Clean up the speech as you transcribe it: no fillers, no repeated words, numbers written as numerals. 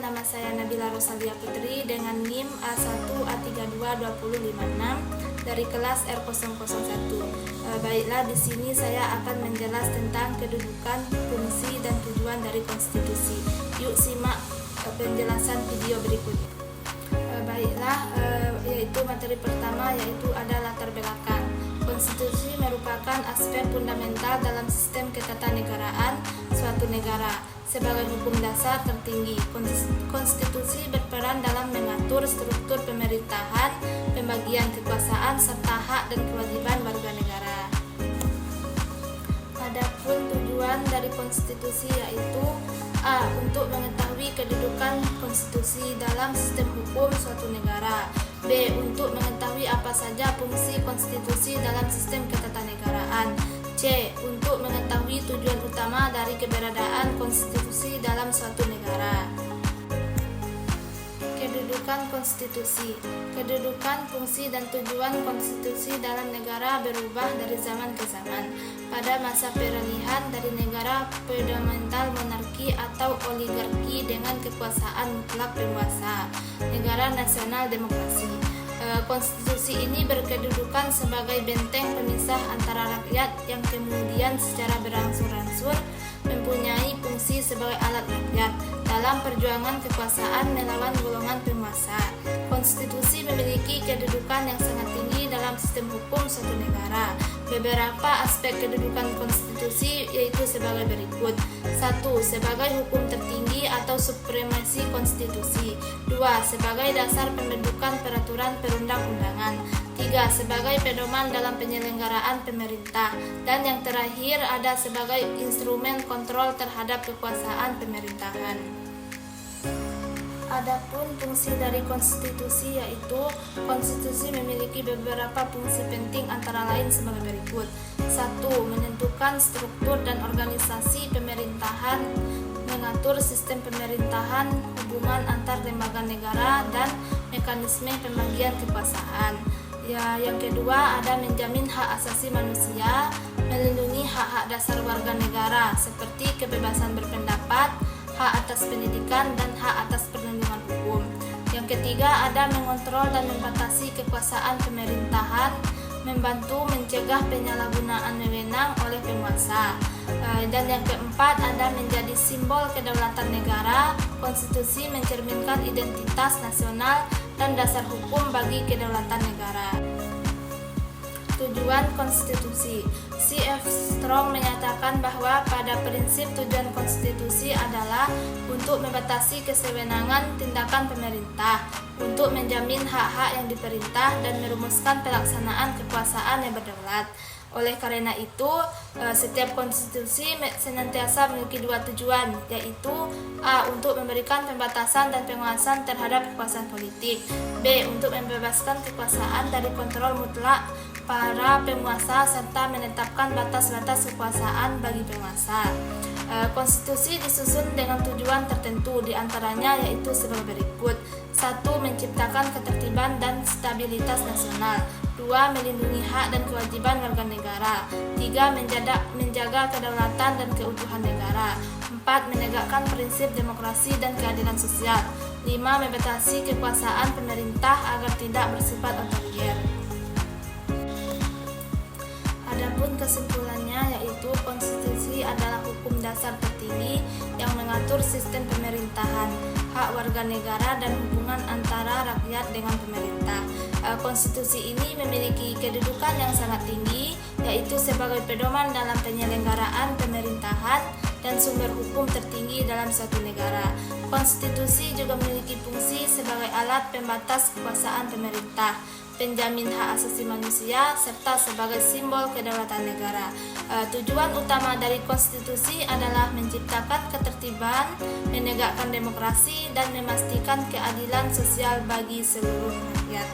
nama saya Nabila Rosalia Putri dengan NIM A1A322056 dari kelas R001. Baiklah, di sini saya akan menjelaskan tentang kedudukan, fungsi, dan tujuan dari konstitusi. Yuk simak penjelasan video berikut. Yaitu materi pertama, yaitu ada latar belakang. Konstitusi merupakan aspek fundamental dalam sistem ketatanegaraan suatu negara. Sebagai hukum dasar tertinggi, konstitusi berperan dalam mengatur struktur pemerintahan, pembagian kekuasaan, serta hak dan kewajiban warga negara. Adapun tujuan dari konstitusi yaitu A. Untuk mengetahui kedudukan konstitusi dalam sistem hukum suatu negara. B. Untuk mengetahui apa saja fungsi konstitusi dalam sistem ketatanegaraan. C. Untuk mengetahui tujuan utama dari keberadaan konstitusi dalam suatu negara. Kedudukan konstitusi. Kedudukan, fungsi, dan tujuan konstitusi dalam negara berubah dari zaman ke zaman. Pada masa peralihan dari negara feodal monarki atau oligarki dengan kekuasaan mutlak penguasa, negara nasional demokrasi. Konstitusi ini berkedudukan sebagai benteng pemisah antara rakyat yang kemudian secara berangsur-angsur mempunyai fungsi sebagai alat rakyat dalam perjuangan kekuasaan melawan golongan penguasa. Konstitusi memiliki kedudukan yang sangat tinggi dalam sistem hukum suatu negara. Beberapa aspek kedudukan konstitusi yaitu sebagai berikut. 1. Sebagai hukum tertinggi atau supremasi konstitusi. 2. Sebagai dasar pembentukan peraturan perundang-undangan. 3. Sebagai pedoman dalam penyelenggaraan pemerintah. Dan yang terakhir ada sebagai instrumen kontrol terhadap kekuasaan pemerintahan. Adapun fungsi dari konstitusi yaitu konstitusi memiliki beberapa fungsi penting antara lain sebagai berikut. 1. Menentukan struktur dan organisasi pemerintahan, mengatur sistem pemerintahan, hubungan antar lembaga negara, dan mekanisme pembagian kekuasaan. Yang kedua ada menjamin hak asasi manusia, melindungi hak-hak dasar warga negara seperti kebebasan berpendapat, hak atas pendidikan, dan hak atas perlindungan hukum. Yang ketiga ada mengontrol dan membatasi kekuasaan pemerintahan, membantu mencegah penyalahgunaan wewenang oleh penguasa. Dan yang keempat ada menjadi simbol kedaulatan negara. Konstitusi mencerminkan identitas nasional dan dasar hukum bagi kedaulatan negara. Tujuan konstitusi. C.F. Strong menyatakan bahwa pada prinsip tujuan konstitusi adalah untuk membatasi kesewenangan tindakan pemerintah, untuk menjamin hak-hak yang diperintah, dan merumuskan pelaksanaan kekuasaan yang berdaulat. Oleh karena itu, setiap konstitusi senantiasa memiliki dua tujuan, yaitu A. Untuk memberikan pembatasan dan penguasaan terhadap kekuasaan politik. B. Untuk membebaskan kekuasaan dari kontrol mutlak para penguasa serta menetapkan batas-batas kekuasaan bagi penguasa. Konstitusi disusun dengan tujuan tertentu, diantaranya yaitu sebagai berikut. 1. Menciptakan ketertiban dan stabilitas nasional. 2. Melindungi hak dan kewajiban warga negara. 3. Menjaga kedaulatan dan keutuhan negara. 4. Menegakkan prinsip demokrasi dan keadilan sosial. 5. Membatasi kekuasaan pemerintah agar tidak bersifat otoriter. Adapun kesimpulannya yaitu konstitusi adalah hukum dasar tertinggi yang mengatur sistem pemerintahan, hak warga negara, dan hubungan antara rakyat dengan pemerintah. Konstitusi ini memiliki kedudukan yang sangat tinggi, yaitu sebagai pedoman dalam penyelenggaraan pemerintahan dan sumber hukum tertinggi dalam suatu negara. Konstitusi juga memiliki fungsi sebagai alat pembatas kekuasaan pemerintah, penjamin hak asasi manusia, serta sebagai simbol kedaulatan negara. Tujuan utama dari konstitusi adalah menciptakan ketertiban, menegakkan demokrasi, dan memastikan keadilan sosial bagi seluruh rakyat.